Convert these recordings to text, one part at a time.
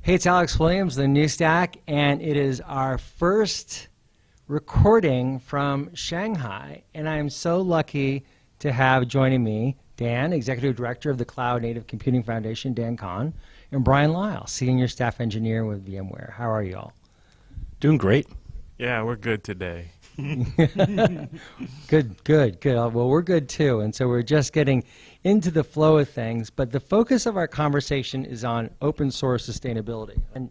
Hey, it's Alex Williams, the New Stack, and it is our first recording from Shanghai. And I'm so lucky to have joining me Dan, Executive Director of the Cloud Native Computing Foundation, Dan Kohn, and Bryan Liles, Senior Staff Engineer with VMware. How are you all? Doing great. Yeah, we're good today. Good. Well, we're good too. And so we're just getting into the flow of things. But the focus of our conversation is on open source sustainability. And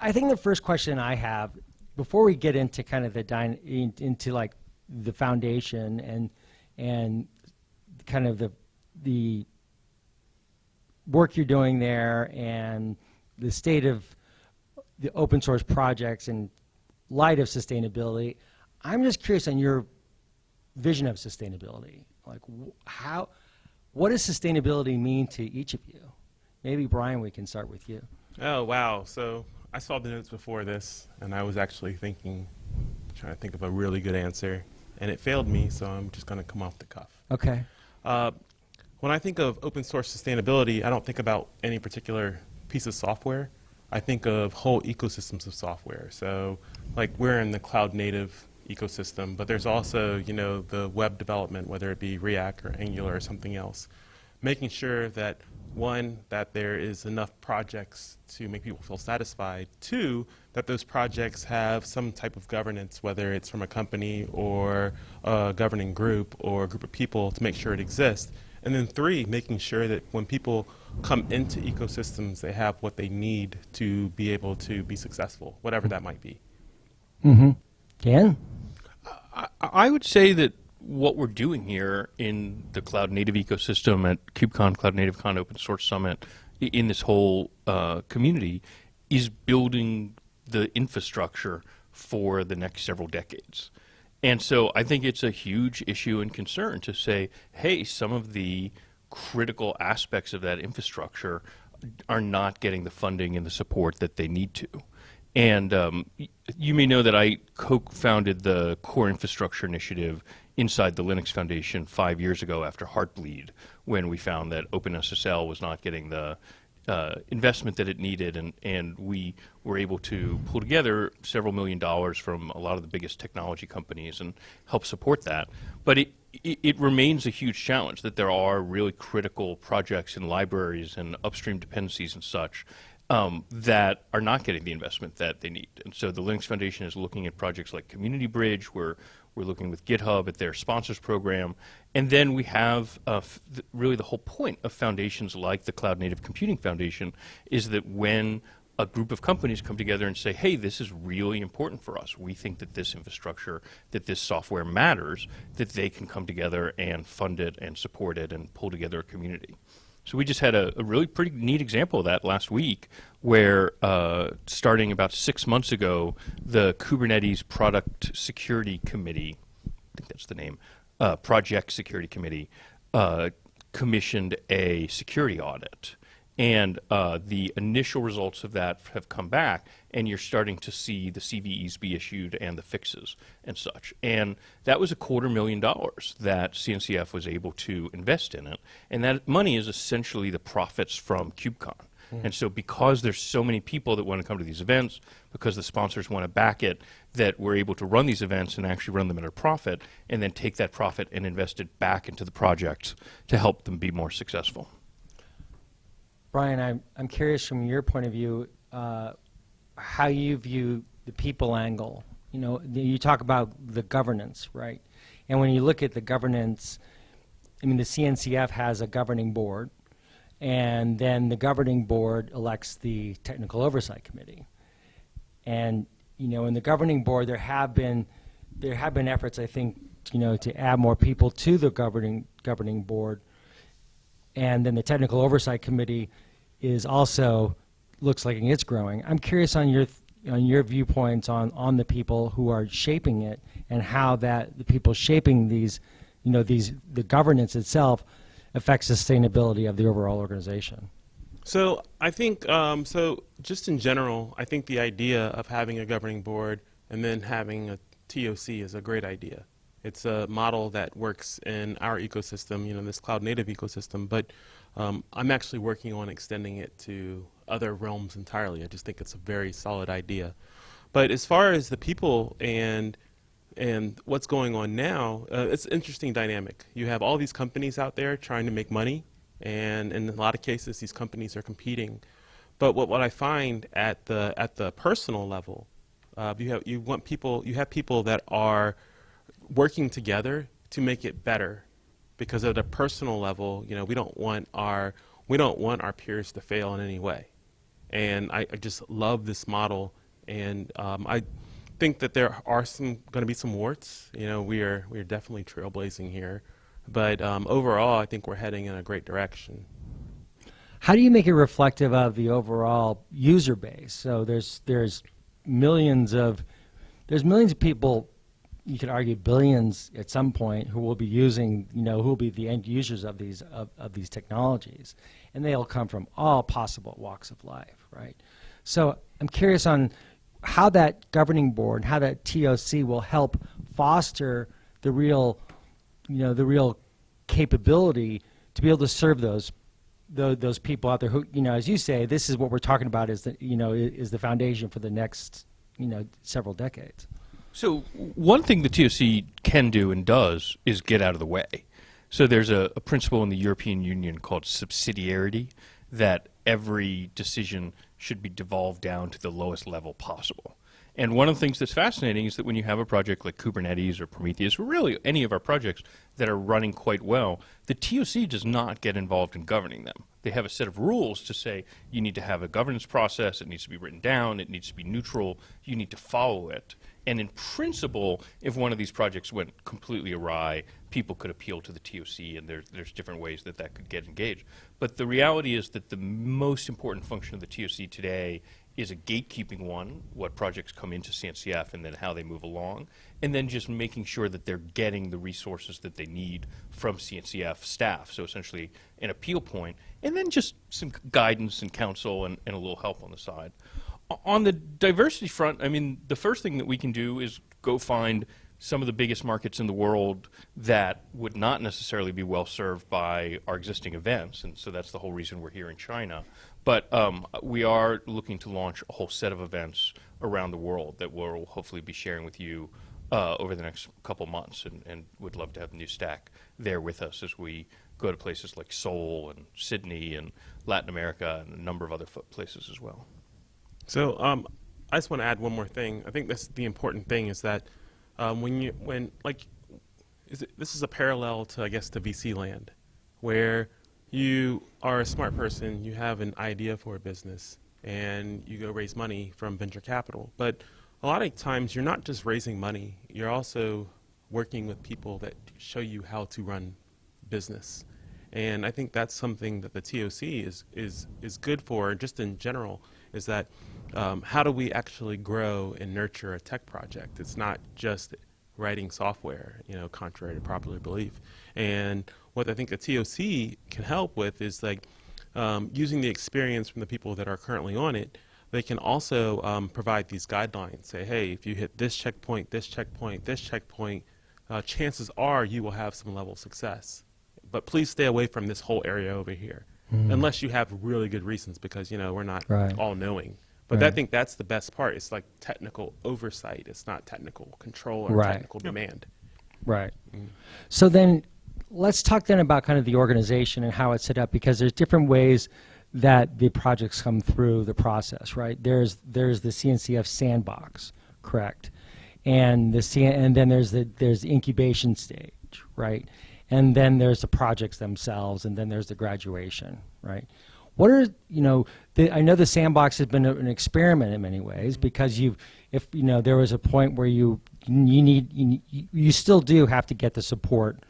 I think the first question I have, before we get into kind of into like the foundation and kind of the work you're doing there and the state of the open source projects in light of sustainability, I'm just curious on your vision of sustainability. Like, what does sustainability mean to each of you? Maybe Bryan, we can start with you. Oh, wow. So I saw the notes before this, and I was actually trying to think of a really good answer, and it failed me, so I'm just going to come off the cuff. Okay. When I think of open source sustainability, I don't think about any particular piece of software. I think of whole ecosystems of software. So like we're in the cloud native ecosystem, but there's also, the web development, whether it be React or Angular or something else. Making sure that, one, that there is enough projects to make people feel satisfied. Two, that those projects have some type of governance, whether it's from a company or a governing group or a group of people to make sure it exists. And then three, making sure that when people come into ecosystems, they have what they need to be able to be successful, whatever that might be. Mm-hmm. Dan? I would say that what we're doing here in the cloud native ecosystem at KubeCon, Cloud Native Con Open Source Summit, in this whole community, is building the infrastructure for the next several decades. And so I think it's a huge issue and concern to say, hey, some of the critical aspects of that infrastructure are not getting the funding and the support that they need to. And you may know that I co-founded the Core Infrastructure Initiative inside the Linux Foundation 5 years ago after Heartbleed, when we found that OpenSSL was not getting the investment that it needed, and we were able to pull together several $1 million from a lot of the biggest technology companies and help support that. But it remains a huge challenge that there are really critical projects and libraries and upstream dependencies and such that are not getting the investment that they need. And so the Linux Foundation is looking at projects like Community Bridge, where we're looking with GitHub at their sponsors program. And then we have really the whole point of foundations like the Cloud Native Computing Foundation is that when a group of companies come together and say, hey, this is really important for us, we think that this infrastructure, that this software matters, that they can come together and fund it and support it and pull together a community. So we just had a really pretty neat example of that last week where starting about 6 months ago, the Kubernetes Product Security Committee, I think that's the name, Project Security Committee, commissioned a security audit. And the initial results of that have come back, and you're starting to see the CVEs be issued and the fixes and such. And that was $250,000 that CNCF was able to invest in it. And that money is essentially the profits from KubeCon. And so because there's so many people that want to come to these events, because the sponsors want to back it, that we're able to run these events and actually run them at a profit, and then take that profit and invest it back into the projects to help them be more successful. Bryan, I'm curious from your point of view how you view the people angle. You talk about the governance, right? And when you look at the governance, the CNCF has a governing board, and then the governing board elects the technical oversight committee. And in the governing board, there have been efforts, I think, to add more people to the governing board. And then the technical oversight committee is also looks like it's growing. I'm curious on your viewpoints on the people who are shaping it and how that the people shaping these, the governance itself affects sustainability of the overall organization. So I think, so just in general, I think the idea of having a governing board and then having a TOC is a great idea. It's a model that works in our ecosystem, this cloud native ecosystem. But I'm actually working on extending it to other realms entirely. I just think it's a very solid idea. But as far as the people and what's going on now, it's an interesting dynamic. You have all these companies out there trying to make money, and in a lot of cases, these companies are competing. But what I find at the personal level, you have people that are working together to make it better, because at a personal level, we don't want our peers to fail in any way. And I just love this model, and I think that there are going to be some warts. We are definitely trailblazing here, but overall, I think we're heading in a great direction. How do you make it reflective of the overall user base? So there's millions of people. You could argue billions at some point who will be using, who will be the end users of these technologies, and they'll come from all possible walks of life, right? So I'm curious on how that governing board, how that TOC will help foster the real capability to be able to serve those people out there who, as you say, this is what we're talking about is the foundation for the next, several decades. So one thing the TOC can do and does is get out of the way. So there's a principle in the European Union called subsidiarity, that every decision should be devolved down to the lowest level possible. And one of the things that's fascinating is that when you have a project like Kubernetes or Prometheus, or really any of our projects that are running quite well, the TOC does not get involved in governing them. They have a set of rules to say you need to have a governance process, it needs to be written down, it needs to be neutral, you need to follow it. And in principle, if one of these projects went completely awry, people could appeal to the TOC, and there's different ways that could get engaged. But the reality is that the most important function of the TOC today is a gatekeeping one, what projects come into CNCF and then how they move along, and then just making sure that they're getting the resources that they need from CNCF staff, so essentially an appeal point, and then just some guidance and counsel and a little help on the side. On the diversity front, I mean, the first thing that we can do is go find some of the biggest markets in the world that would not necessarily be well served by our existing events, and so that's the whole reason we're here in China. But we are looking to launch a whole set of events around the world that we'll hopefully be sharing with you over the next couple months, and would love to have the new stack there with us as we go to places like Seoul and Sydney and Latin America and a number of other places as well. So I just want to add one more thing. I think that's the important thing is that this is a parallel to, I guess, the VC land, where you are a smart person, you have an idea for a business, and you go raise money from venture capital. But a lot of times you're not just raising money, you're also working with people that show you how to run business. And I think that's something that the TOC is good for, just in general, is that how do we actually grow and nurture a tech project? It's not just writing software, contrary to popular belief. And what I think a TOC can help with is using the experience from the people that are currently on it. They can also provide these guidelines, say, hey, if you hit this checkpoint, this checkpoint, this checkpoint, chances are you will have some level of success. But please stay away from this whole area over here, unless you have really good reasons, because we're not all-knowing. But I think that's the best part. It's like technical oversight. It's not technical control or technical demand. Right. So then let's talk then about kind of the organization and how it's set up, because there's different ways that the projects come through the process, right? There's the CNCF Sandbox, correct? And then there's the incubation stage, right? And then there's the projects themselves, and then there's the graduation, right? What are, I know the Sandbox has been an experiment in many ways, because there was a point where you still do have to get the support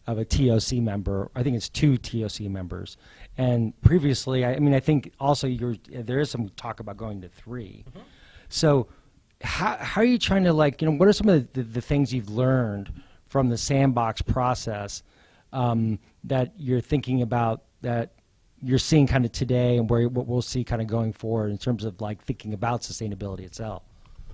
of a TOC member. I think it's 2 TOC members. And previously, I think also there is some talk about going to 3. Mm-hmm. So how are you trying to what are some of the things you've learned from the Sandbox process that you're thinking about, that you're seeing kind of today, and what we'll see kind of going forward in terms of thinking about sustainability itself?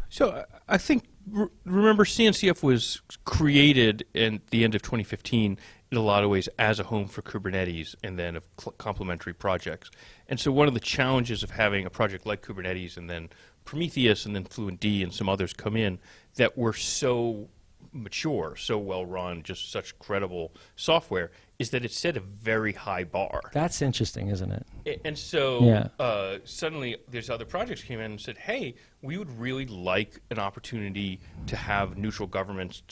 So I think remember, CNCF was created at the end of 2015 in a lot of ways as a home for Kubernetes and then of complementary projects. And so one of the challenges of having a project like Kubernetes and then Prometheus and then FluentD and some others come in that were so mature, so well run, just such credible software, is that it set a very high bar. That's interesting, isn't it? And so suddenly there's other projects came in and said, hey, we would really like an opportunity to have neutral governance,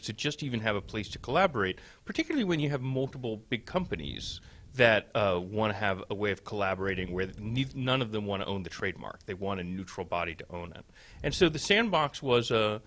to just even have a place to collaborate, particularly when you have multiple big companies that want to have a way of collaborating where none of them want to own the trademark. They want a neutral body to own it. And so the Sandbox was a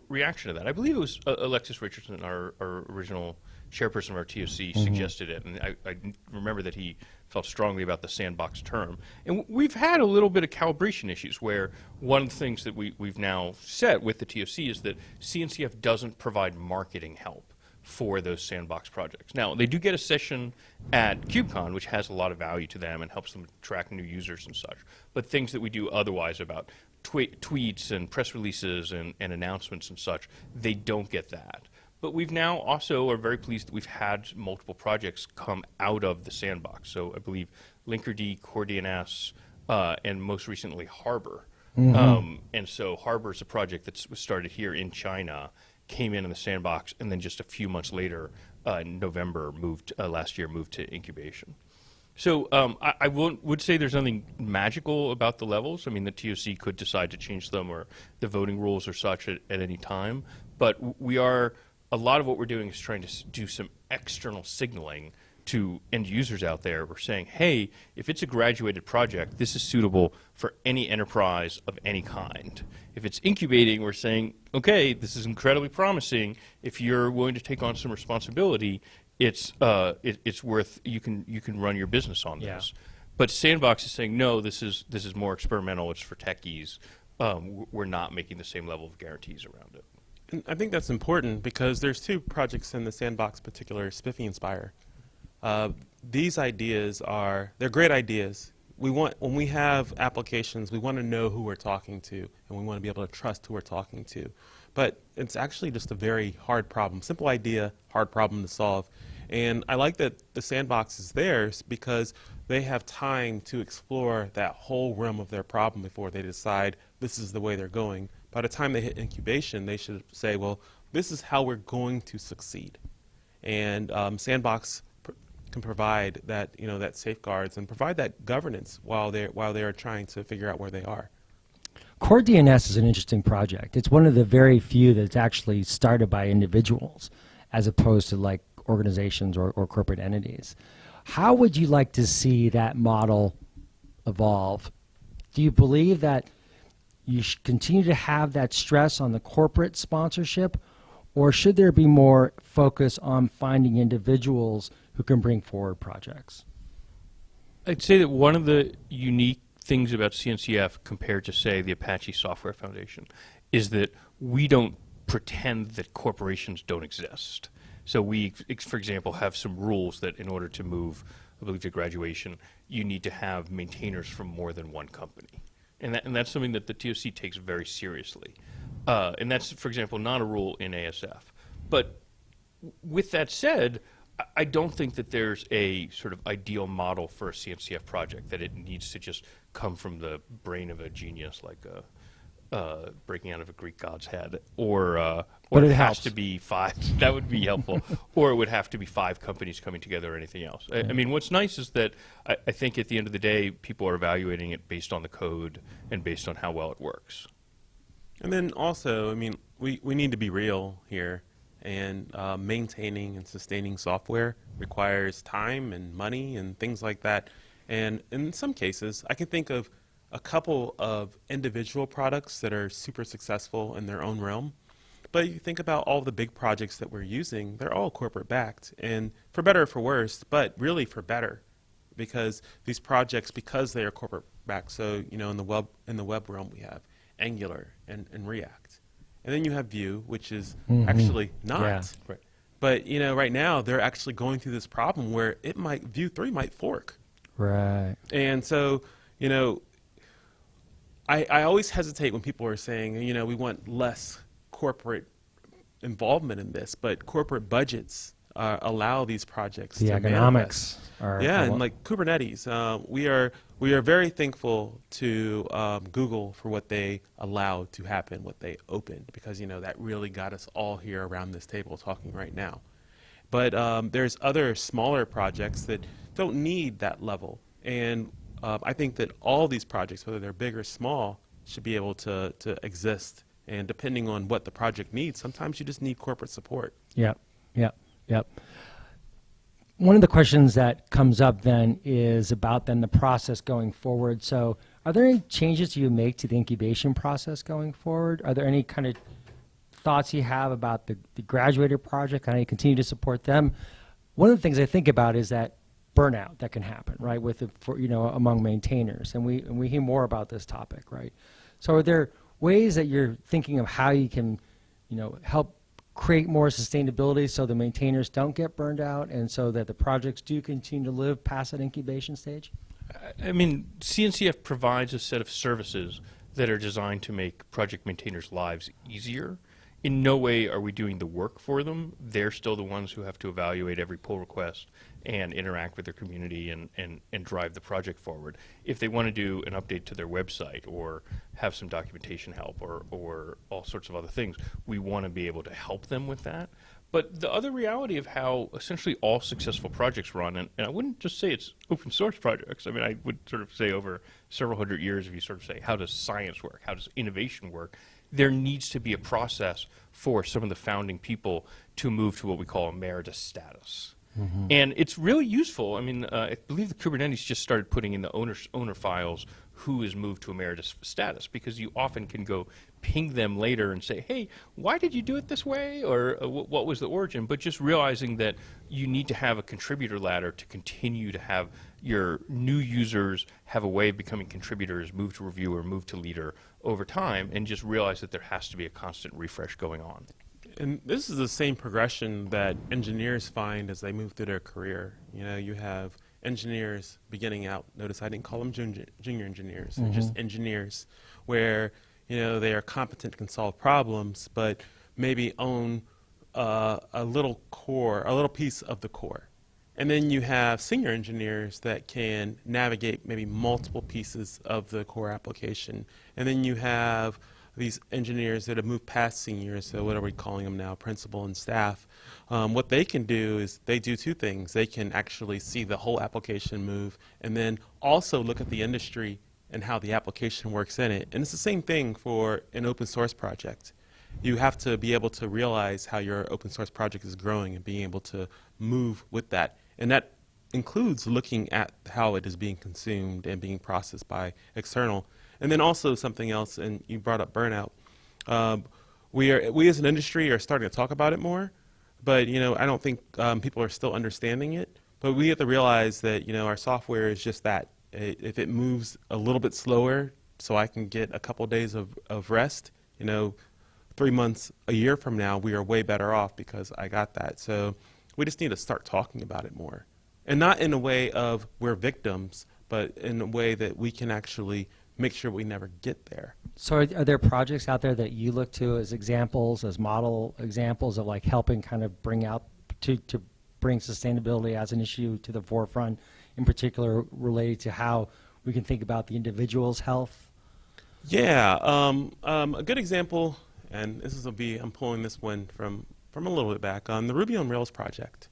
reaction to that. I believe it was Alexis Richardson, our original chairperson of our TOC, suggested it, and I remember that he felt strongly about the Sandbox term. And we've had a little bit of calibration issues where one of the things that we've now set with the TOC is that CNCF doesn't provide marketing help for those Sandbox projects. Now, they do get a session at KubeCon, which has a lot of value to them and helps them attract new users and such. But things that we do otherwise about tweets and press releases and announcements and such, they don't get that. But we've now also are very pleased that we've had multiple projects come out of the Sandbox. So I believe Linkerd, CoreDNS, and most recently Harbor. And so Harbor is a project that was started here in China, came in the Sandbox, and then just a few months later, in November, last year, moved to incubation. So I would say there's nothing magical about the levels. I mean, the TOC could decide to change them, or the voting rules are such at any time. But a lot of what we're doing is trying to do some external signaling to end users out there. We're saying, hey, if it's a graduated project, this is suitable for any enterprise of any kind. If it's incubating, we're saying, okay, this is incredibly promising. If you're willing to take on some responsibility, it's worth, you can run your business on this. But Sandbox is saying, no, this is more experimental, it's for techies. We're not making the same level of guarantees around it. And I think that's important because there's two projects in the Sandbox particular, Spiffy and Spire. These ideas they're great ideas. When we have applications, we want to know who we're talking to, and we want to be able to trust who we're talking to. But it's actually just a very hard problem. Simple idea, hard problem to solve. And I like that the Sandbox is theirs because they have time to explore that whole realm of their problem before they decide this is the way they're going. By the time they hit incubation, they should say, well, this is how we're going to succeed. And Sandbox can provide that, that safeguards and provide that governance while they are trying to figure out where they are. CoreDNS is an interesting project. It's one of the very few that's actually started by individuals as opposed to like organizations or corporate entities. How would you like to see that model evolve? Do you believe that you should continue to have that stress on the corporate sponsorship, or should there be more focus on finding individuals who can bring forward projects? I'd say that one of the unique things about CNCF compared to, say, the Apache Software Foundation is that we don't pretend that corporations don't exist. So we, for example, have some rules that in order to move, I believe, to graduation, you need to have maintainers from more than one company. And that's something that the TOC takes very seriously. And that's, for example, not a rule in ASF. But with that said, I don't think that there's a sort of ideal model for a CNCF project, that it needs to just come from the brain of a genius, like breaking out of a Greek god's head, or it has to be five. That would be helpful. Or it would have to be 5 companies coming together or anything else. I mean, what's nice is that I think at the end of the day, people are evaluating it based on the code and based on how well it works. And then also, I mean, we need to be real here. And maintaining and sustaining software requires time and money and things like that. And in some cases, I can think of a couple of individual products that are super successful in their own realm. But you think about all the big projects that we're using, they're all corporate backed, and for better or for worse, but really for better, because these projects, because they are corporate backed, so in the web realm we have Angular and React. And then you have Vue, which is actually not. Yeah. Right. But right now they're actually going through this problem where Vue 3 might fork. Right. And so, I always hesitate when people are saying, we want less corporate involvement in this, but corporate budgets allow these projects The to economics manifest. are Yeah, a and lot. like Kubernetes, we are very thankful to Google for what they allowed to happen, what they opened, because that really got us all here around this table talking right now. But there's other smaller projects that don't need that level, and I think that all these projects, whether they're big or small, should be able to exist. And depending on what the project needs, sometimes you just need corporate support. Yep, yep, yep. One of the questions that comes up then is about then the process going forward. So are there any changes you make to the incubation process going forward? Are there any kind of thoughts you have about the graduated project, how you continue to support them? One of the things I think about is that burnout that can happen, right, among maintainers. And we hear more about this topic, right? So are there ways that you're thinking of how you can, help create more sustainability so the maintainers don't get burned out and so that the projects do continue to live past that incubation stage? I mean, CNCF provides a set of services that are designed to make project maintainers' lives easier. In no way are we doing the work for them. They're still the ones who have to evaluate every pull request and interact with their community and drive the project forward. If they want to do an update to their website or have some documentation help or all sorts of other things, we want to be able to help them with that. But the other reality of how essentially all successful projects run, and I wouldn't just say it's open source projects. I mean, I would sort of say over several hundred years, if you sort of say, how does science work? How does innovation work? There needs to be a process for some of the founding people to move to what we call emeritus status. Mm-hmm. And it's really useful. I mean, I believe the Kubernetes just started putting in the owner files who is moved to emeritus status, because you often can go ping them later and say, hey, why did you do it this way? Or what was the origin? But just realizing that you need to have a contributor ladder to continue to have your new users have a way of becoming contributors, move to reviewer, move to leader over time, and just realize that there has to be a constant refresh going on. And this is the same progression that engineers find as they move through their career. You have engineers beginning out. Notice I didn't call them junior engineers. They're just engineers, where they are competent, can solve problems, but maybe own a little core, a little piece of the core. And then you have senior engineers that can navigate maybe multiple pieces of the core application. And then you have these engineers that have moved past seniors, so what are we calling them now, principal and staff. What they can do is they do two things. They can actually see the whole application move and then also look at the industry and how the application works in it. And it's the same thing for an open source project. You have to be able to realize how your open source project is growing and being able to move with that. And that includes looking at how it is being consumed and being processed by external. And then also something else, and you brought up burnout. We as an industry are starting to talk about it more, but I don't think people are still understanding it. But we have to realize that our software is just that. If it moves a little bit slower, so I can get a couple days of rest, 3 months, a year from now, we are way better off because I got that. So we just need to start talking about it more, and not in a way of we're victims, but in a way that we can actually make sure we never get there. So are there projects out there that you look to as examples, as model examples of like helping kind of bring out to bring sustainability as an issue to the forefront, in particular related to how we can think about the individual's health? Yeah, a good example, and I'm pulling this one from a little bit back on the Ruby on Rails project.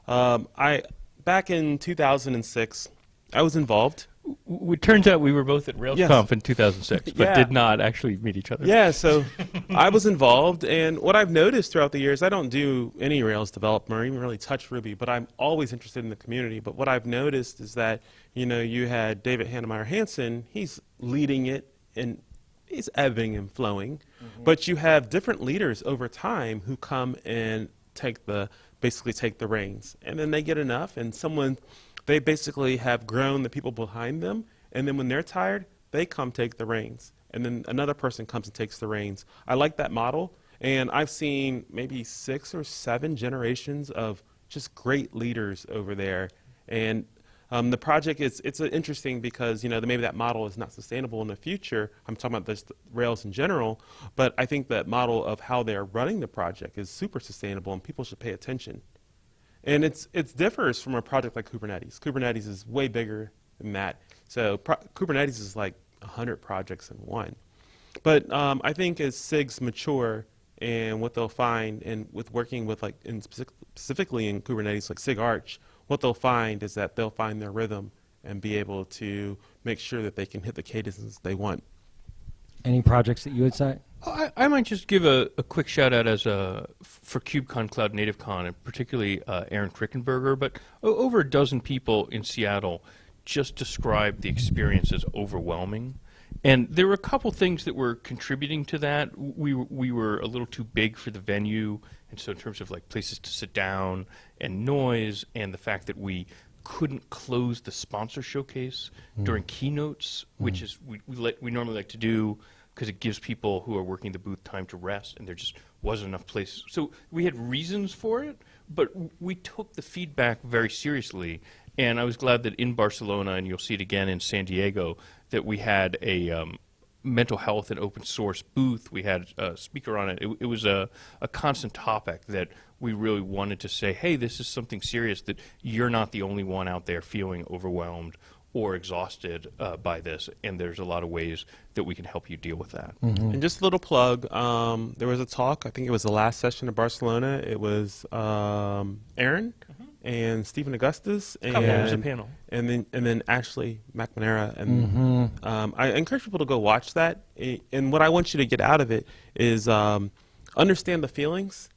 Back in 2006, I was involved. It turns out we were both at RailsConf Yes. in 2006, but Yeah. did not actually meet each other. Yeah, so I was involved, and what I've noticed throughout the years, I don't do any Rails development or even really touch Ruby, but I'm always interested in the community. But what I've noticed is that, you had David Hannemeyer Hansen, he's leading it, and he's ebbing and flowing, but you have different leaders over time who come and basically take the reins, and then they get enough, and they basically have grown the people behind them, and then when they're tired, they come take the reins, and then another person comes and takes the reins. I like that model, and I've seen maybe 6 or 7 generations of just great leaders over there, and The project it's interesting because maybe that model is not sustainable in the future. I'm talking about just Rails in general, but I think that model of how they're running the project is super sustainable, and people should pay attention. And it differs from a project like Kubernetes. Kubernetes is way bigger than that. So Kubernetes is like 100 projects in one. But I think as SIGs mature and what they'll find, and with working with specifically in Kubernetes like SIG Arch, what they'll find is that they'll find their rhythm and be able to make sure that they can hit the cadences they want. Any projects that you would cite? I might just give a quick shout out for KubeCon Cloud Native Con, and particularly Aaron Krickenberger, but over a dozen people in Seattle just described the experience as overwhelming. And there were a couple things that were contributing to that. We were a little too big for the venue, and so in terms of like places to sit down and noise, and the fact that we couldn't close the sponsor showcase during keynotes, which is we normally like to do because it gives people who are working the booth time to rest, and there just wasn't enough place. So we had reasons for it, but we took the feedback very seriously. And I was glad that in Barcelona, and you'll see it again in San Diego, that we had a mental health and open source booth. We had a speaker on it. It was a constant topic that we really wanted to say, hey, this is something serious, that you're not the only one out there feeling overwhelmed or exhausted by this, and there's a lot of ways that we can help you deal with that. And just a little plug, there was a talk, I think it was the last session in Barcelona. It was Aaron and Stephen Augustus, and It was a panel. and then Ashley McNamara, and I encourage people to go watch that. And what I want you to get out of it is understand the feelings,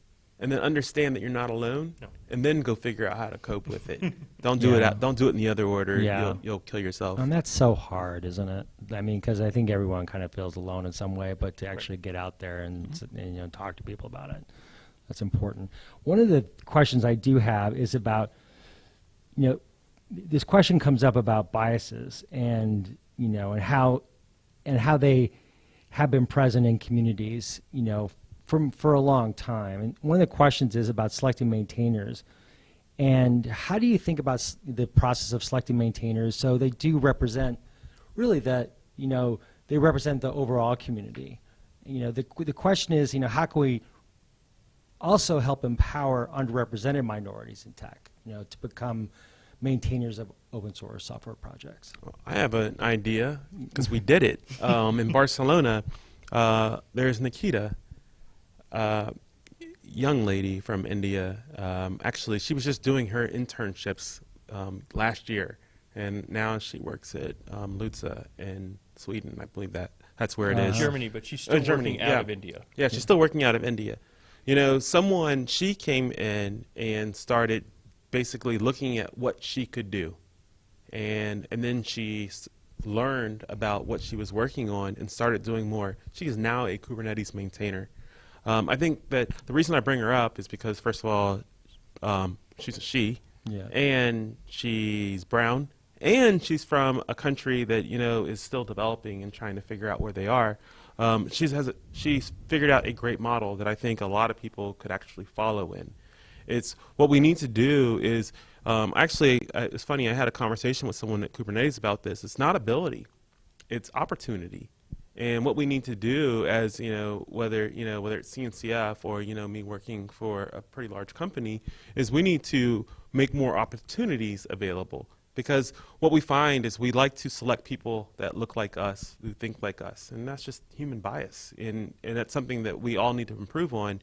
and then understand that you're not alone, and then go figure out how to cope with it. Don't do Don't do it in the other order. Yeah. You'll kill yourself. And that's so hard, isn't it? I mean, because I think everyone kind of feels alone in some way, but to actually get out there and talk to people about it, that's important. One of the questions I do have is about, this question comes up about biases and and how they have been present in communities, for a long time. And one of the questions is about selecting maintainers. And how do you think about the process of selecting maintainers so they do represent really that, they represent the overall community? The question is, how can we also help empower underrepresented minorities in tech, to become maintainers of open source software projects? I have an idea because we did it in Barcelona. There's Nikita, young lady from India. Actually, she was just doing her internships last year, and now she works at Lutza in Sweden. I believe that's where it is. Germany, but she's still working out of India. Yeah, she's still working out of India. She came in and started basically looking at what she could do, and then she learned about what she was working on and started doing more. She is now a Kubernetes maintainer. I think that the reason I bring her up is because, first of all, she's a she, and she's brown, and she's from a country that is still developing and trying to figure out where they are. She's figured out a great model that I think a lot of people could actually follow in. It's what we need to do is it's funny. I had a conversation with someone at Kubernetes about this. It's not ability, it's opportunity. And what we need to do, as whether it's CNCF or me working for a pretty large company, is we need to make more opportunities available. Because what we find is we like to select people that look like us, who think like us, and that's just human bias, and that's something that we all need to improve on.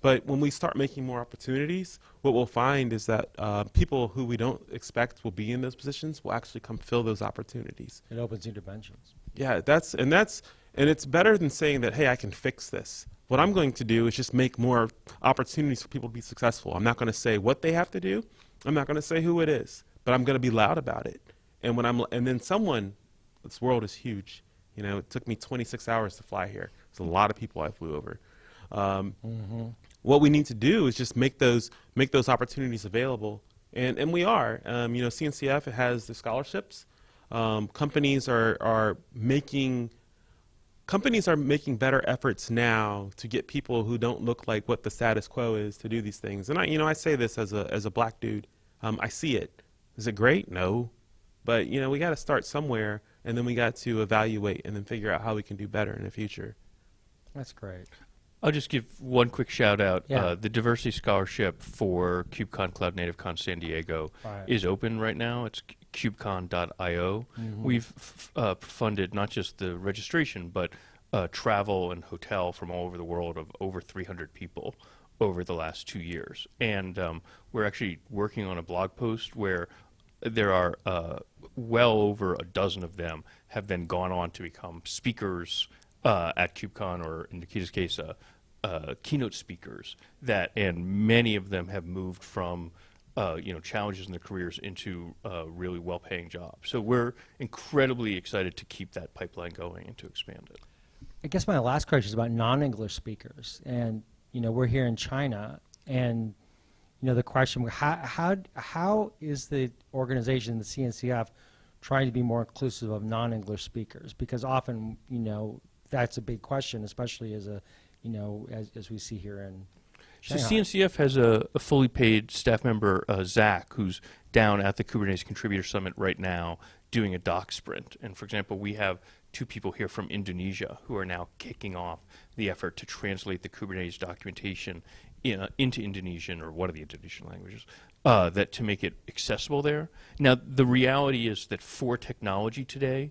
But when we start making more opportunities, what we'll find is that people who we don't expect will be in those positions will actually come fill those opportunities. It opens new dimensions. Yeah, and it's better than saying that, hey, I can fix this. What I'm going to do is just make more opportunities for people to be successful. I'm not going to say what they have to do. I'm not going to say who it is, but I'm going to be loud about it. And this world is huge. It took me 26 hours to fly here. There's a lot of people I flew over. What we need to do is just make those opportunities available, and we are. CNCF has the scholarships. Companies are making better efforts now to get people who don't look like what the status quo is to do these things. And I say this as a black dude. I see it. Is it great? No. But we got to start somewhere, and then we got to evaluate and then figure out how we can do better in the future. That's great. I'll just give one quick shout out. Yeah. The diversity scholarship for KubeCon Cloud Native Con San Diego is open right now. It's kubecon.io. We've funded not just the registration, but travel and hotel from all over the world of over 300 people over the last 2 years. And we're actually working on a blog post where there are well over a dozen of them have then gone on to become speakers at KubeCon, or in Nikita's case, keynote speakers. And many of them have moved from challenges in their careers into really well-paying jobs. So we're incredibly excited to keep that pipeline going and to expand it. I guess my last question is about non-English speakers, and we're here in China, and the question: how is the organization, the CNCF, trying to be more inclusive of non-English speakers? Because often, that's a big question, especially as as we see here in Shanghai. So CNCF has a fully paid staff member, Zach, who's down at the Kubernetes Contributor Summit right now doing a doc sprint. And for example, we have 2 people here from Indonesia who are now kicking off the effort to translate the Kubernetes documentation into Indonesian, or one of the Indonesian languages, that to make it accessible there. Now, the reality is that for technology today,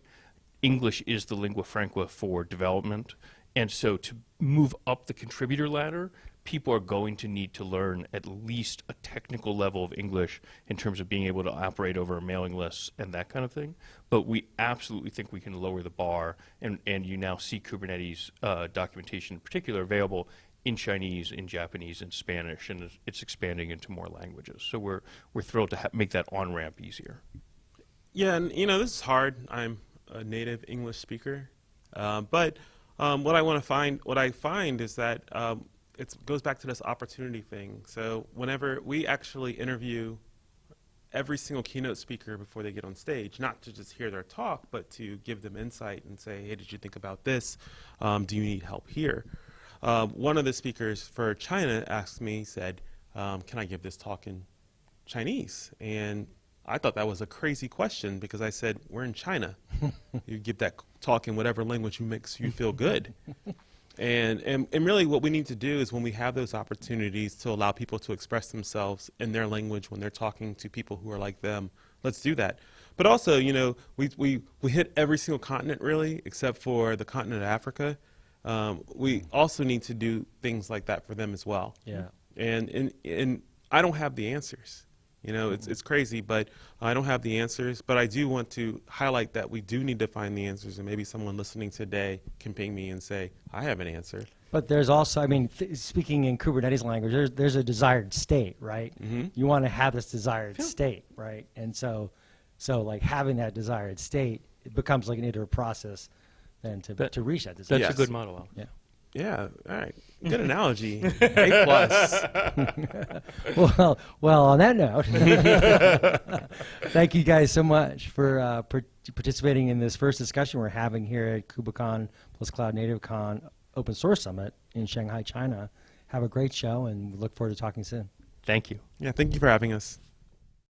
English is the lingua franca for development. And so to move up the contributor ladder, people are going to need to learn at least a technical level of English in terms of being able to operate over mailing lists and that kind of thing. But we absolutely think we can lower the bar, and you now see Kubernetes documentation in particular available in Chinese, in Japanese, in Spanish, and it's expanding into more languages. So we're thrilled to make that on-ramp easier. Yeah, and this is hard. I'm a native English speaker, but what I find is that it goes back to this opportunity thing. So whenever we actually interview every single keynote speaker before they get on stage, not to just hear their talk, but to give them insight and say, hey, did you think about this? Do you need help here? One of the speakers for China asked me, said, can I give this talk in Chinese? And I thought that was a crazy question, because I said, we're in China. You give that talk in whatever language makes you feel good. And really what we need to do is, when we have those opportunities to allow people to express themselves in their language when they're talking to people who are like them, let's do that. But also, we hit every single continent really, except for the continent of Africa. We also need to do things like that for them as well. Yeah. And I don't have the answers. It's crazy, but I don't have the answers. But I do want to highlight that we do need to find the answers, and maybe someone listening today can ping me and say, I have an answer. But there's also, speaking in Kubernetes language, there's a desired state, right? Mm-hmm. You want to have this desired state, right? And so like having that desired state, it becomes like an iterative process then to reach that desired. That's Yes. a good model, Al. Yeah. Yeah, all right. Good analogy. A+. Well, on that note, thank you guys so much for participating in this first discussion we're having here at KubeCon plus Cloud Native Con Open Source Summit in Shanghai, China. Have a great show, and we look forward to talking soon. Thank you. Yeah, thank you for having us.